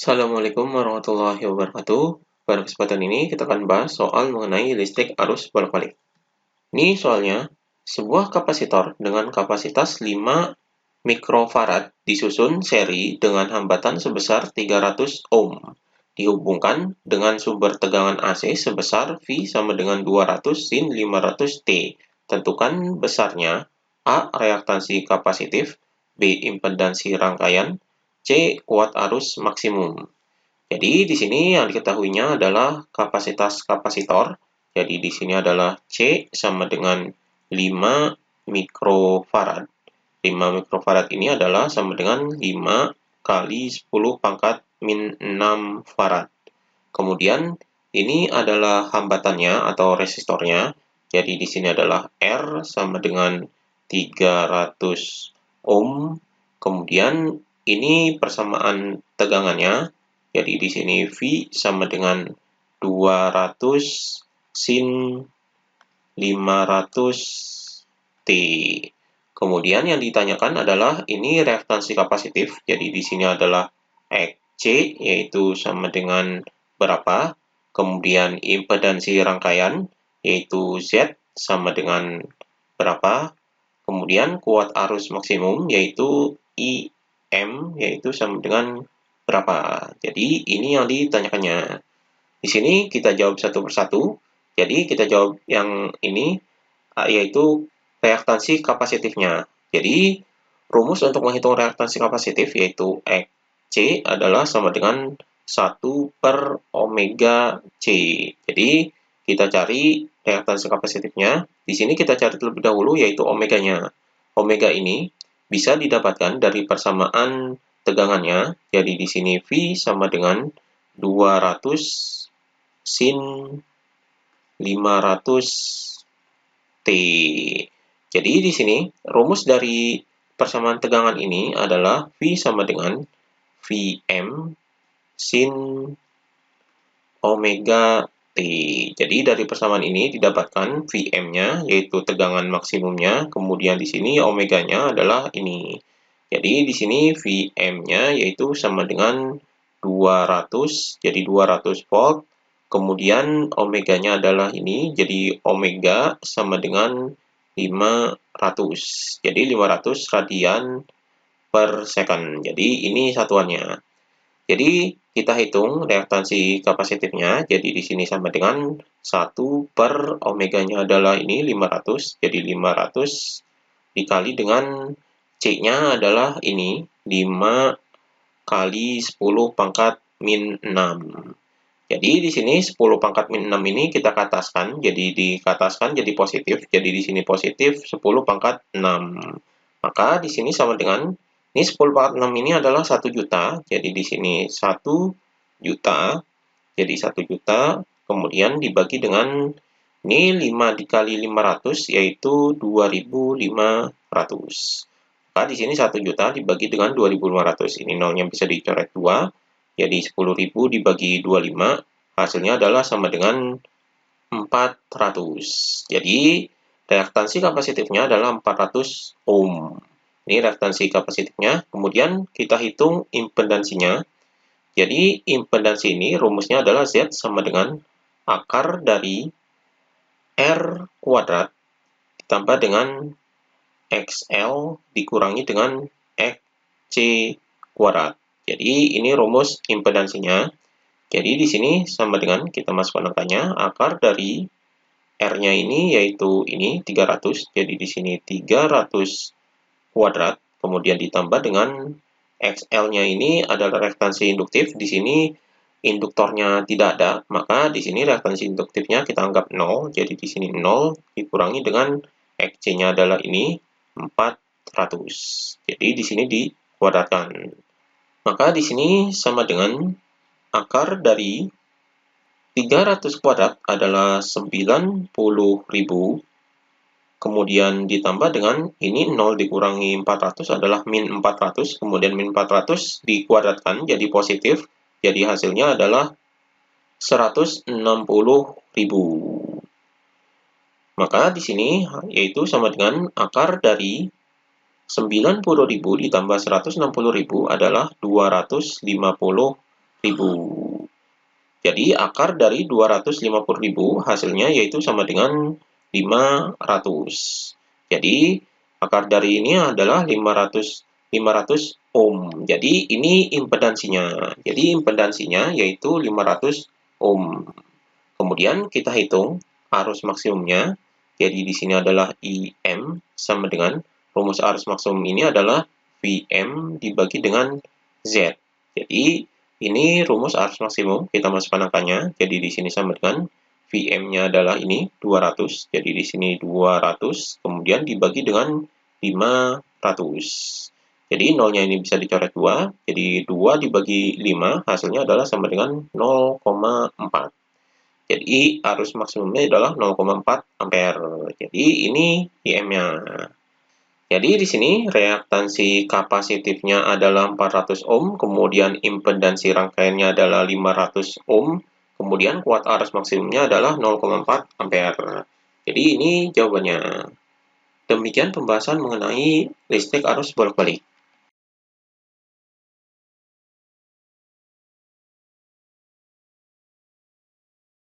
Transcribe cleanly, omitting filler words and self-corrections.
Assalamualaikum warahmatullahi wabarakatuh. Pada kesempatan ini kita akan bahas soal mengenai listrik arus bolak-balik. Ini soalnya, sebuah kapasitor dengan kapasitas 5 mikrofarad disusun seri dengan hambatan sebesar 300 ohm. Dihubungkan dengan sumber tegangan AC sebesar V sama dengan 200 sin 500 T. Tentukan besarnya A. Reaktansi kapasitif, B. Impedansi rangkaian, C. Kuat arus maksimum. Jadi di sini yang diketahuinya adalah kapasitas kapasitor. Jadi di sini adalah C sama dengan 5 mikrofarad. 5 mikrofarad ini adalah sama dengan 5 kali 10 pangkat min 6 farad. Kemudian ini adalah hambatannya atau resistornya. Jadi di sini adalah R sama dengan 300 ohm. Kemudian ini persamaan tegangannya. Jadi di sini V sama dengan 200 sin 500 T. Kemudian yang ditanyakan adalah ini reaktansi kapasitif. Jadi di sini adalah C yaitu sama dengan berapa? Kemudian impedansi rangkaian yaitu Z sama dengan berapa? Kemudian kuat arus maksimum yaitu IM yaitu sama dengan berapa? Jadi ini yang ditanyakannya. Di sini kita jawab satu persatu. Jadi kita jawab yang ini yaitu reaktansi kapasitifnya. Jadi rumus untuk menghitung reaktansi kapasitif yaitu C adalah sama dengan 1 per omega C. Jadi kita cari reaktansi kapasitifnya. Di sini kita cari terlebih dahulu yaitu omeganya. Omega ini bisa didapatkan dari persamaan tegangannya. Jadi di sini V sama dengan 200 sin 500 T. Jadi di sini rumus dari persamaan tegangan ini adalah V sama dengan Vm sin omega T. Jadi dari persamaan ini didapatkan Vm-nya yaitu tegangan maksimumnya, kemudian di sini omeganya adalah ini. Jadi di sini Vm-nya yaitu sama dengan 200, jadi 200 volt. Kemudian omeganya adalah ini, jadi omega sama dengan 500. Jadi 500 radian per second. Jadi ini satuannya. Jadi kita hitung reaktansi kapasitifnya. Jadi di sini sama dengan 1 per omeganya adalah ini 500. Jadi 500 dikali dengan C-nya adalah ini 5 kali 10 pangkat min 6. Jadi di sini 10 pangkat min 6 ini kita kataskan, jadi dikataskan jadi positif. Jadi di sini positif 10 pangkat 6. Maka di sini sama dengan ini 10 pangkat 6 ini adalah 1 juta. Jadi di sini 1 juta. Jadi 1 juta kemudian dibagi dengan ini 5 dikali 500 yaitu 2.500. Maka di sini 1 juta dibagi dengan 2.500. Ini nolnya bisa dicoret 2. Jadi 10.000 dibagi 25, hasilnya adalah sama dengan 400. Jadi reaktansi kapasitifnya adalah 400 ohm. Ini reaktansi kapasitifnya. Kemudian kita hitung impedansinya. Jadi impedansi ini rumusnya adalah Z sama dengan akar dari R kuadrat ditambah dengan XL dikurangi dengan XC kuadrat. Jadi ini rumus impedansinya. Jadi di sini sama dengan kita masukkan angkanya, akar dari R-nya ini yaitu ini 300. Jadi di sini 300 kuadrat, kemudian ditambah dengan XL-nya ini adalah reaktansi induktif. Di sini induktornya tidak ada, maka di sini reaktansi induktifnya kita anggap 0. Jadi di sini 0 dikurangi dengan XC-nya adalah ini 400. Jadi di sini dikuadratkan. Maka di sini sama dengan akar dari 300 kuadrat adalah 90.000. Kemudian ditambah dengan ini 0 dikurangi 400 adalah min 400. Kemudian min 400 dikuadratkan jadi positif. Jadi hasilnya adalah 160.000. Maka di sini yaitu sama dengan akar dari 90.000 ditambah 160.000 adalah 250 Jadi akar dari 250.000 hasilnya yaitu sama dengan 500. Jadi akar dari ini adalah 500 ohm. Jadi ini impedansinya. Jadi impedansinya yaitu 500 ohm. Kemudian kita hitung arus maksimumnya. Jadi di sini adalah IM sama dengan rumus arus maksimum ini adalah VM dibagi dengan Z. Jadi ini rumus arus maksimum, kita masukkan angkanya. Jadi di sini sama dengan VM-nya adalah ini 200. Jadi di sini 200 kemudian dibagi dengan 500. Jadi nolnya ini bisa dicoret 2. Jadi 2 dibagi 5 hasilnya adalah sama dengan 0,4. Jadi arus maksimumnya adalah 0,4 ampere. Jadi ini IM-nya. Jadi di sini reaktansi kapasitifnya adalah 400 ohm, kemudian impedansi rangkaiannya adalah 500 ohm, kemudian kuat arus maksimumnya adalah 0,4 ampere. Jadi ini jawabannya. Demikian pembahasan mengenai listrik arus bolak-balik.